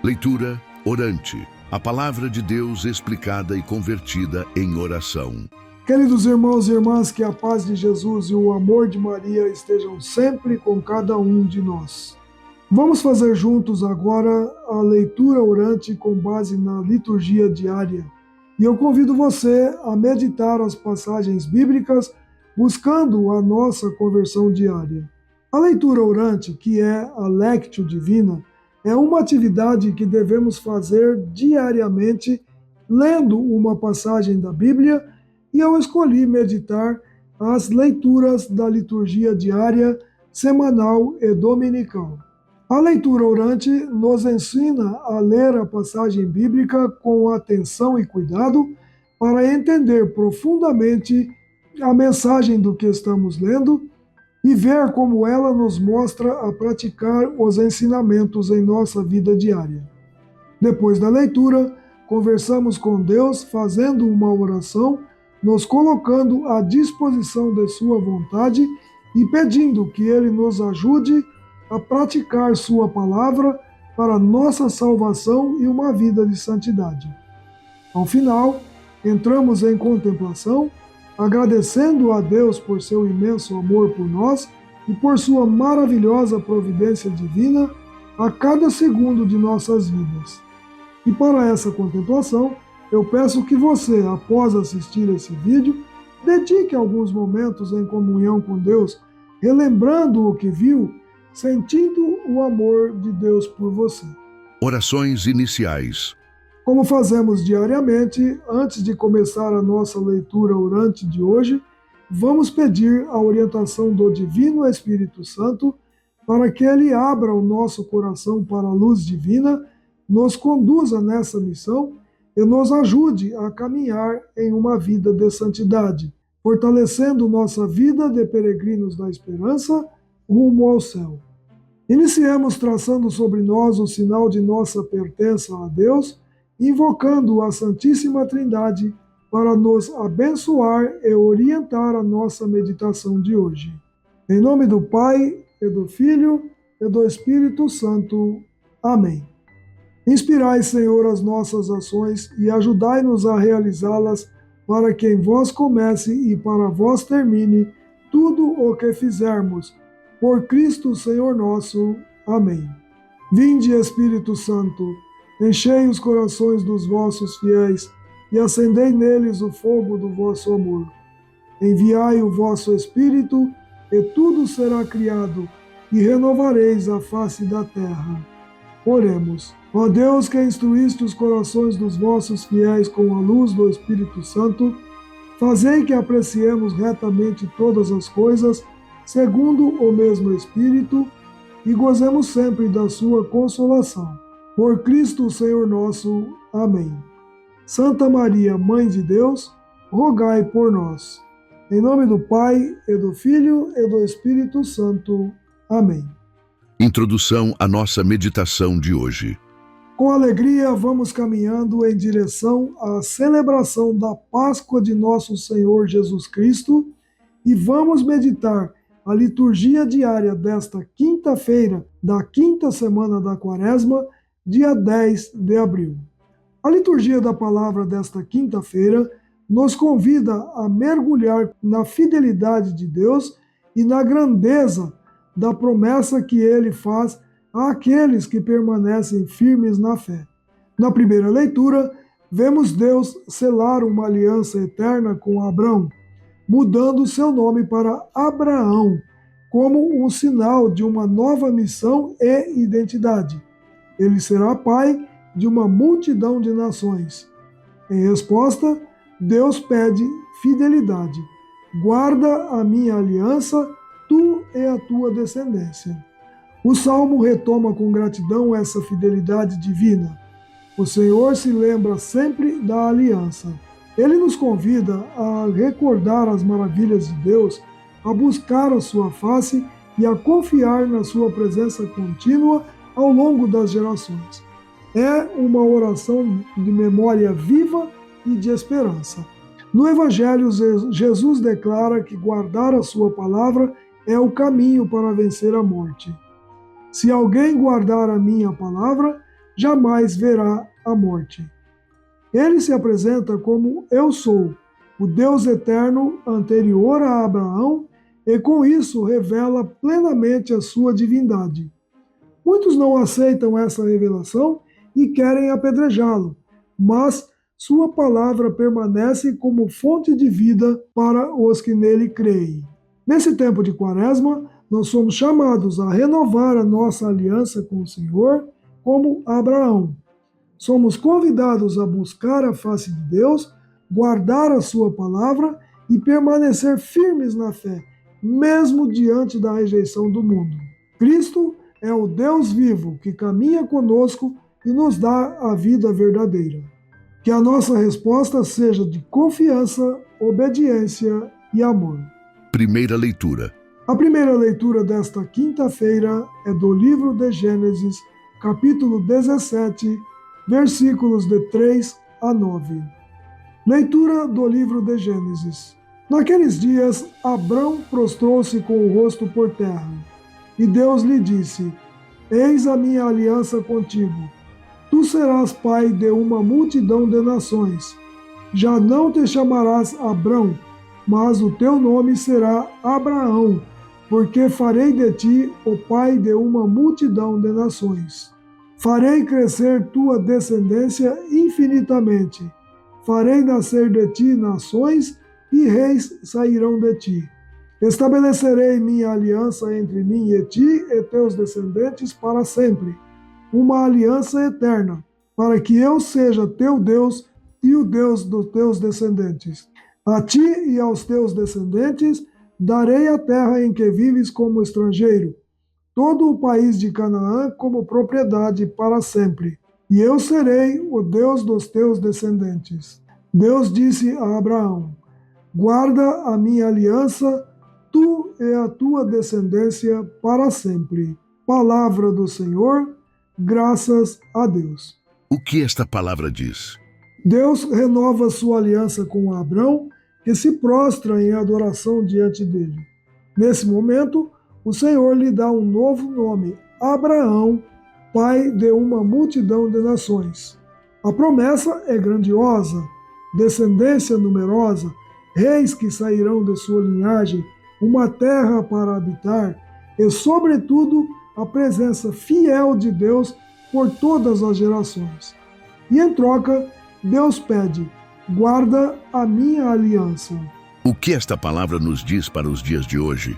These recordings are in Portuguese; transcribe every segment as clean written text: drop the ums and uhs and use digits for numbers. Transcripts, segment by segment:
Leitura orante. A palavra de Deus explicada e convertida em oração. Queridos irmãos e irmãs, que a paz de Jesus e o amor de Maria estejam sempre com cada um de nós. Vamos fazer juntos agora a leitura orante com base na liturgia diária. E eu convido você a meditar as passagens bíblicas buscando a nossa conversão diária. A leitura orante, que é a Lectio Divina, é uma atividade que devemos fazer diariamente, lendo uma passagem da Bíblia, e eu escolhi meditar as leituras da liturgia diária, semanal e dominical. A leitura orante nos ensina a ler a passagem bíblica com atenção e cuidado para entender profundamente a mensagem do que estamos lendo e ver como ela nos mostra a praticar os ensinamentos em nossa vida diária. Depois da leitura, conversamos com Deus fazendo uma oração, nos colocando à disposição de sua vontade e pedindo que Ele nos ajude a praticar sua palavra para nossa salvação e uma vida de santidade. Ao final, entramos em contemplação, agradecendo a Deus por seu imenso amor por nós e por sua maravilhosa providência divina a cada segundo de nossas vidas. E para essa contemplação, eu peço que você, após assistir esse vídeo, dedique alguns momentos em comunhão com Deus, relembrando o que viu, sentindo o amor de Deus por você. Orações iniciais. Como fazemos diariamente, antes de começar a nossa leitura orante de hoje, vamos pedir a orientação do Divino Espírito Santo para que Ele abra o nosso coração para a luz divina, nos conduza nessa missão e nos ajude a caminhar em uma vida de santidade, fortalecendo nossa vida de peregrinos da esperança rumo ao céu. Iniciemos traçando sobre nós o sinal de nossa pertença a Deus, invocando a Santíssima Trindade para nos abençoar e orientar a nossa meditação de hoje. Em nome do Pai, e do Filho, e do Espírito Santo. Amém. Inspirai, Senhor, as nossas ações e ajudai-nos a realizá-las, para que em vós comece e para vós termine tudo o que fizermos. Por Cristo, Senhor nosso. Amém. Vinde, Espírito Santo, enchei os corações dos vossos fiéis e acendei neles o fogo do vosso amor. Enviai o vosso Espírito, e tudo será criado, e renovareis a face da terra. Oremos. Ó Deus, que instruíste os corações dos vossos fiéis com a luz do Espírito Santo, fazei que apreciemos retamente todas as coisas, segundo o mesmo Espírito, e gozemos sempre da sua consolação. Por Cristo, Senhor nosso. Amém. Santa Maria, Mãe de Deus, rogai por nós. Em nome do Pai, e do Filho, e do Espírito Santo. Amém. Introdução à nossa meditação de hoje. Com alegria, vamos caminhando em direção à celebração da Páscoa de nosso Senhor Jesus Cristo e vamos meditar a liturgia diária desta quinta-feira da quinta semana da Quaresma, dia 10 de abril. A liturgia da palavra desta quinta-feira nos convida a mergulhar na fidelidade de Deus e na grandeza da promessa que Ele faz àqueles que permanecem firmes na fé. Na primeira leitura, vemos Deus selar uma aliança eterna com Abrão, mudando seu nome para Abraão, como um sinal de uma nova missão e identidade. Ele será pai de uma multidão de nações. Em resposta, Deus pede fidelidade. Guarda a minha aliança, tu e a tua descendência. O Salmo retoma com gratidão essa fidelidade divina. O Senhor se lembra sempre da aliança. Ele nos convida a recordar as maravilhas de Deus, a buscar a sua face e a confiar na sua presença contínua ao longo das gerações. É uma oração de memória viva e de esperança. No Evangelho, Jesus declara que guardar a sua palavra é o caminho para vencer a morte. Se alguém guardar a minha palavra, jamais verá a morte. Ele se apresenta como Eu Sou, o Deus eterno anterior a Abraão, e com isso revela plenamente a sua divindade. Muitos não aceitam essa revelação e querem apedrejá-lo, mas sua palavra permanece como fonte de vida para os que nele creem. Nesse tempo de Quaresma, nós somos chamados a renovar a nossa aliança com o Senhor, como Abraão. Somos convidados a buscar a face de Deus, guardar a sua palavra e permanecer firmes na fé, mesmo diante da rejeição do mundo. Cristo é o Deus vivo que caminha conosco e nos dá a vida verdadeira. Que a nossa resposta seja de confiança, obediência e amor. Primeira leitura. A primeira leitura desta quinta-feira é do livro de Gênesis, capítulo 17, versículos de 3 a 9. Leitura do livro de Gênesis. Naqueles dias, Abrão prostrou-se com o rosto por terra, e Deus lhe disse: Eis a minha aliança contigo. Tu serás pai de uma multidão de nações. Já não te chamarás Abrão, mas o teu nome será Abraão, porque farei de ti o pai de uma multidão de nações. Farei crescer tua descendência infinitamente. Farei nascer de ti nações, e reis sairão de ti. Estabelecerei minha aliança entre mim e ti e teus descendentes para sempre, uma aliança eterna, para que eu seja teu Deus e o Deus dos teus descendentes. A ti e aos teus descendentes darei a terra em que vives como estrangeiro, todo o país de Canaã como propriedade para sempre, e eu serei o Deus dos teus descendentes. Deus disse a Abraão: Guarda a minha aliança, tu e a tua descendência para sempre. Palavra do Senhor, graças a Deus. O que esta palavra diz? Deus renova sua aliança com Abrão, que se prostra em adoração diante dele. Nesse momento, o Senhor lhe dá um novo nome, Abraão, pai de uma multidão de nações. A promessa é grandiosa, descendência numerosa, reis que sairão de sua linhagem, uma terra para habitar e, sobretudo, a presença fiel de Deus por todas as gerações. E em troca, Deus pede: guarda a minha aliança. O que esta palavra nos diz para os dias de hoje?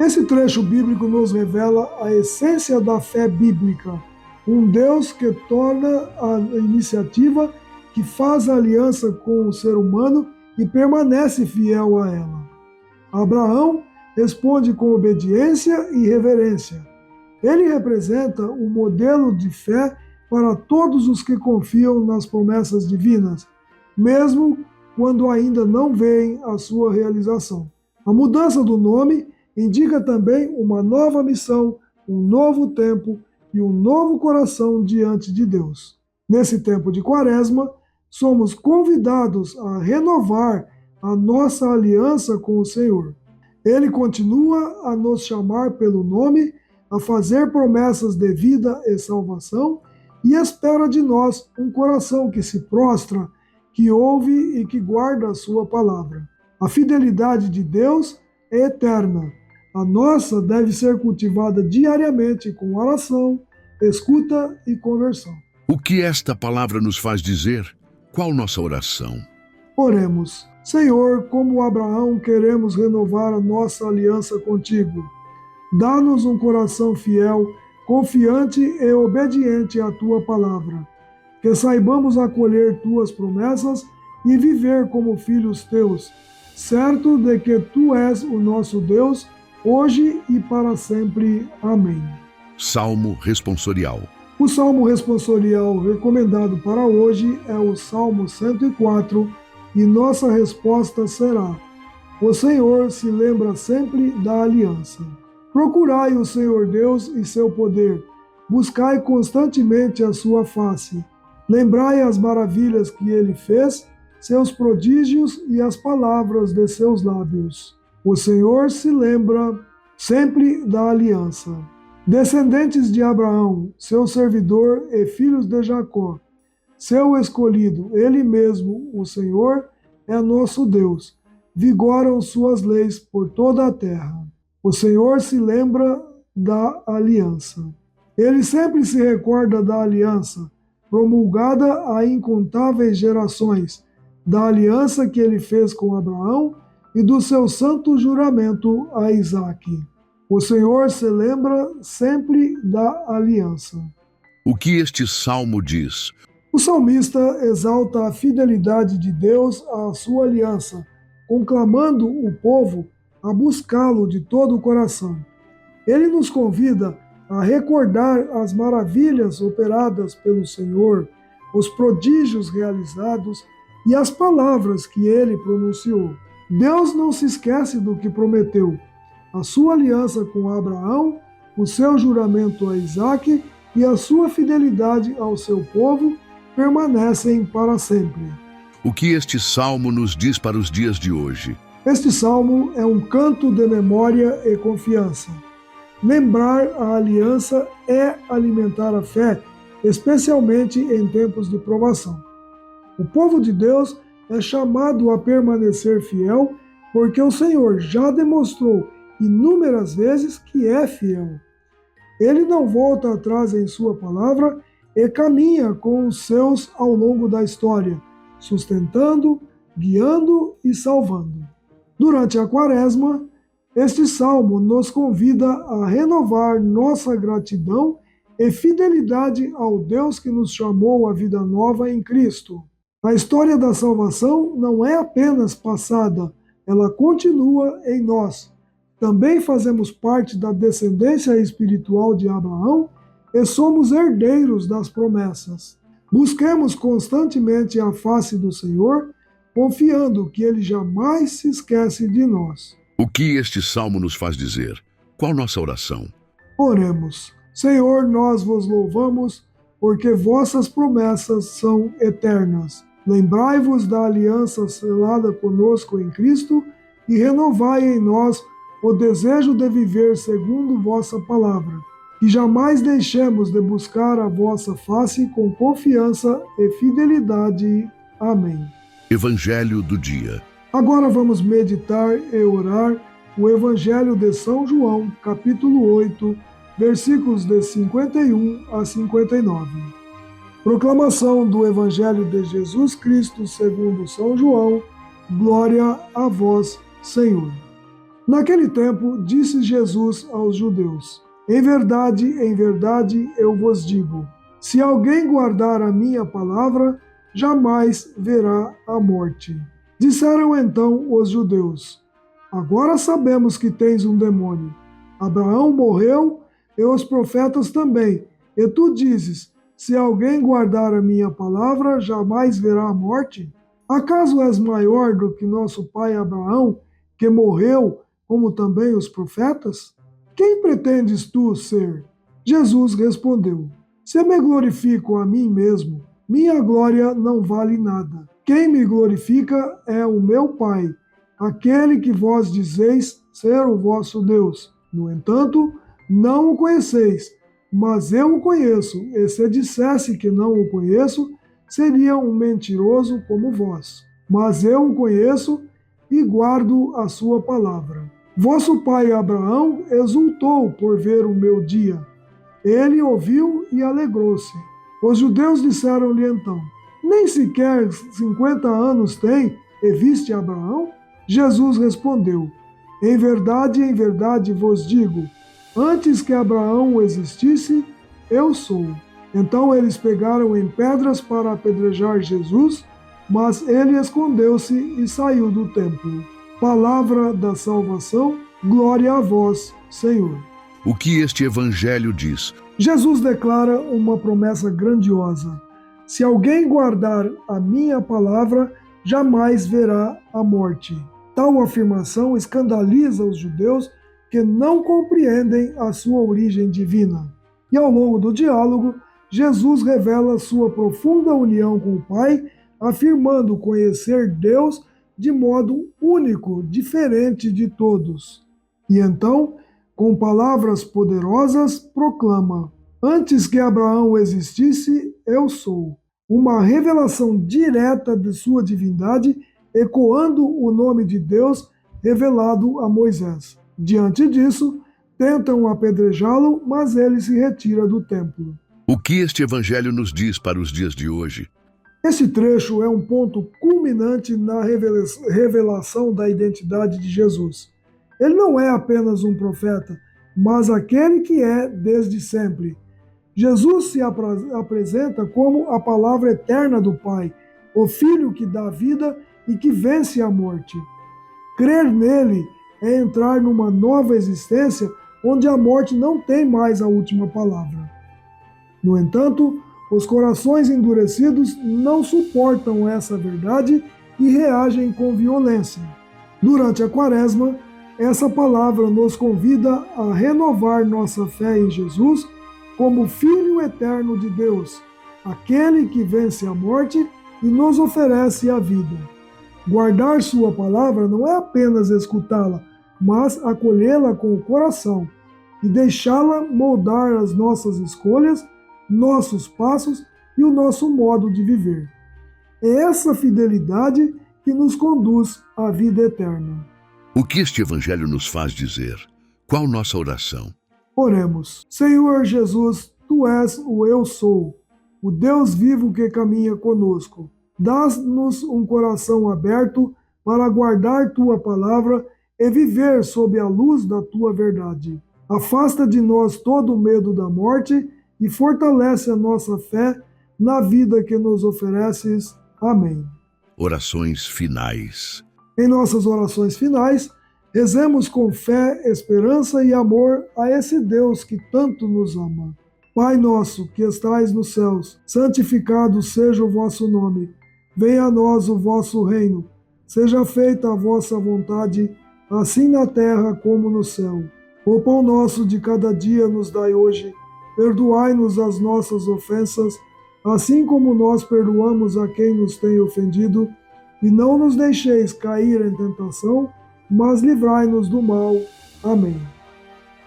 Esse trecho bíblico nos revela a essência da fé bíblica, um Deus que torna a iniciativa, que faz a aliança com o ser humano e permanece fiel a ela. Abraão responde com obediência e reverência. Ele representa um modelo de fé para todos os que confiam nas promessas divinas, mesmo quando ainda não veem a sua realização. A mudança do nome indica também uma nova missão, um novo tempo e um novo coração diante de Deus. Nesse tempo de Quaresma, somos convidados a renovar a nossa aliança com o Senhor. Ele continua a nos chamar pelo nome, a fazer promessas de vida e salvação, e espera de nós um coração que se prostra, que ouve e que guarda a sua palavra. A fidelidade de Deus é eterna. A nossa deve ser cultivada diariamente com oração, escuta e conversão. O que esta palavra nos faz dizer? Qual nossa oração? Oremos. Senhor, como Abraão, queremos renovar a nossa aliança contigo. Dá-nos um coração fiel, confiante e obediente à tua palavra. Que saibamos acolher tuas promessas e viver como filhos teus, certo de que tu és o nosso Deus, hoje e para sempre. Amém. Salmo responsorial. O salmo responsorial recomendado para hoje é o Salmo 104, e nossa resposta será: o Senhor se lembra sempre da aliança. Procurai o Senhor Deus e seu poder, buscai constantemente a sua face. Lembrai as maravilhas que ele fez, seus prodígios e as palavras de seus lábios. O Senhor se lembra sempre da aliança. Descendentes de Abraão, seu servidor e filhos de Jacó, seu escolhido, ele mesmo, o Senhor, é nosso Deus. Vigoram suas leis por toda a terra. O Senhor se lembra da aliança. Ele sempre se recorda da aliança, promulgada a incontáveis gerações, da aliança que ele fez com Abraão e do seu santo juramento a Isaque. O Senhor se lembra sempre da aliança. O que este salmo diz? O salmista exalta a fidelidade de Deus à sua aliança, conclamando o povo a buscá-lo de todo o coração. Ele nos convida a recordar as maravilhas operadas pelo Senhor, os prodígios realizados e as palavras que ele pronunciou. Deus não se esquece do que prometeu. A sua aliança com Abraão, o seu juramento a Isaque e a sua fidelidade ao seu povo permanecem para sempre. O que este salmo nos diz para os dias de hoje? Este salmo é um canto de memória e confiança. Lembrar a aliança é alimentar a fé, especialmente em tempos de provação. O povo de Deus é chamado a permanecer fiel, porque o Senhor já demonstrou inúmeras vezes que é fiel. Ele não volta atrás em sua palavra e caminha com os seus ao longo da história, sustentando, guiando e salvando. Durante a Quaresma, este salmo nos convida a renovar nossa gratidão e fidelidade ao Deus que nos chamou à vida nova em Cristo. A história da salvação não é apenas passada, ela continua em nós. Também fazemos parte da descendência espiritual de Abraão e somos herdeiros das promessas. Busquemos constantemente a face do Senhor, confiando que Ele jamais se esquece de nós. O que este salmo nos faz dizer? Qual nossa oração? Oremos. Senhor, nós vos louvamos, porque vossas promessas são eternas. Lembrai-vos da aliança selada conosco em Cristo e renovai em nós o desejo de viver segundo vossa palavra. Que jamais deixemos de buscar a vossa face com confiança e fidelidade. Amém. Evangelho do dia. Agora vamos meditar e orar o Evangelho de São João, capítulo 8, versículos de 51 a 59. Proclamação do Evangelho de Jesus Cristo segundo São João. Glória a vós, Senhor. Naquele tempo, disse Jesus aos judeus: em verdade, eu vos digo, se alguém guardar a minha palavra, jamais verá a morte. Disseram então os judeus: agora sabemos que tens um demônio. Abraão morreu e os profetas também. E tu dizes: se alguém guardar a minha palavra, jamais verá a morte? Acaso és maior do que nosso pai Abraão, que morreu, como também os profetas? Quem pretendes tu ser? Jesus respondeu: se me glorifico a mim mesmo, minha glória não vale nada. Quem me glorifica é o meu Pai, aquele que vós dizeis ser o vosso Deus. No entanto, não o conheceis, mas eu o conheço, e se dissesse que não o conheço, seria um mentiroso como vós. Mas eu o conheço e guardo a sua palavra. Vosso pai Abraão exultou por ver o meu dia. Ele ouviu e alegrou-se. Os judeus disseram-lhe então: nem sequer 50 anos tem e viste Abraão? Jesus respondeu: em verdade vos digo, antes que Abraão existisse, eu sou. Então eles pegaram em pedras para apedrejar Jesus, mas ele escondeu-se e saiu do templo. Palavra da salvação, glória a vós, Senhor. O que este evangelho diz? Jesus declara uma promessa grandiosa: se alguém guardar a minha palavra, jamais verá a morte. Tal afirmação escandaliza os judeus que não compreendem a sua origem divina. E ao longo do diálogo, Jesus revela sua profunda união com o Pai, afirmando conhecer Deus de modo único, diferente de todos. E então, Com palavras poderosas, proclama: antes que Abraão existisse, eu sou. Uma revelação direta de sua divindade, ecoando o nome de Deus revelado a Moisés. Diante disso, tentam apedrejá-lo, mas ele se retira do templo. O que este evangelho nos diz para os dias de hoje? Esse trecho é um ponto culminante na revelação da identidade de Jesus. Ele não é apenas um profeta, mas aquele que é desde sempre. Jesus se apresenta como a palavra eterna do Pai, o Filho que dá vida e que vence a morte. Crer nele é entrar numa nova existência onde a morte não tem mais a última palavra. No entanto, os corações endurecidos não suportam essa verdade e reagem com violência. Durante a Quaresma, essa palavra nos convida a renovar nossa fé em Jesus como Filho eterno de Deus, aquele que vence a morte e nos oferece a vida. Guardar sua palavra não é apenas escutá-la, mas acolhê-la com o coração e deixá-la moldar as nossas escolhas, nossos passos e o nosso modo de viver. É essa fidelidade que nos conduz à vida eterna. O que este evangelho nos faz dizer? Qual nossa oração? Oremos. Senhor Jesus, Tu és o Eu Sou, o Deus vivo que caminha conosco. Dá-nos um coração aberto para guardar Tua palavra e viver sob a luz da Tua verdade. Afasta de nós todo o medo da morte e fortalece a nossa fé na vida que nos ofereces. Amém. Orações finais. Em nossas orações finais, rezemos com fé, esperança e amor a esse Deus que tanto nos ama. Pai nosso, que estais nos céus, santificado seja o vosso nome. Venha a nós o vosso reino. Seja feita a vossa vontade, assim na terra como no céu. O pão nosso de cada dia nos dai hoje. Perdoai-nos as nossas ofensas, assim como nós perdoamos a quem nos tem ofendido. E não nos deixeis cair em tentação, mas livrai-nos do mal. Amém.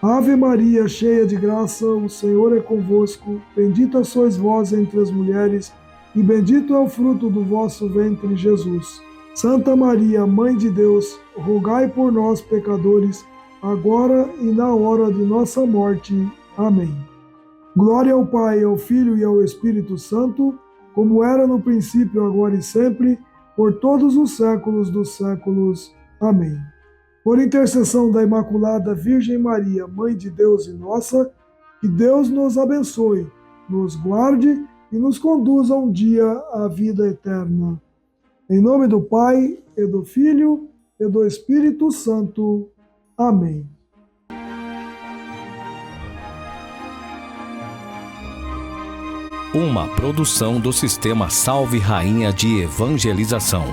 Ave Maria, cheia de graça, o Senhor é convosco. Bendita sois vós entre as mulheres, e bendito é o fruto do vosso ventre, Jesus. Santa Maria, Mãe de Deus, rogai por nós, pecadores, agora e na hora de nossa morte. Amém. Glória ao Pai, ao Filho e ao Espírito Santo, como era no princípio, agora e sempre, por todos os séculos dos séculos. Amém. Por intercessão da Imaculada Virgem Maria, Mãe de Deus e nossa, que Deus nos abençoe, nos guarde e nos conduza um dia à vida eterna. Em nome do Pai, e do Filho, e do Espírito Santo. Amém. Uma produção do Sistema Salve Rainha de Evangelização.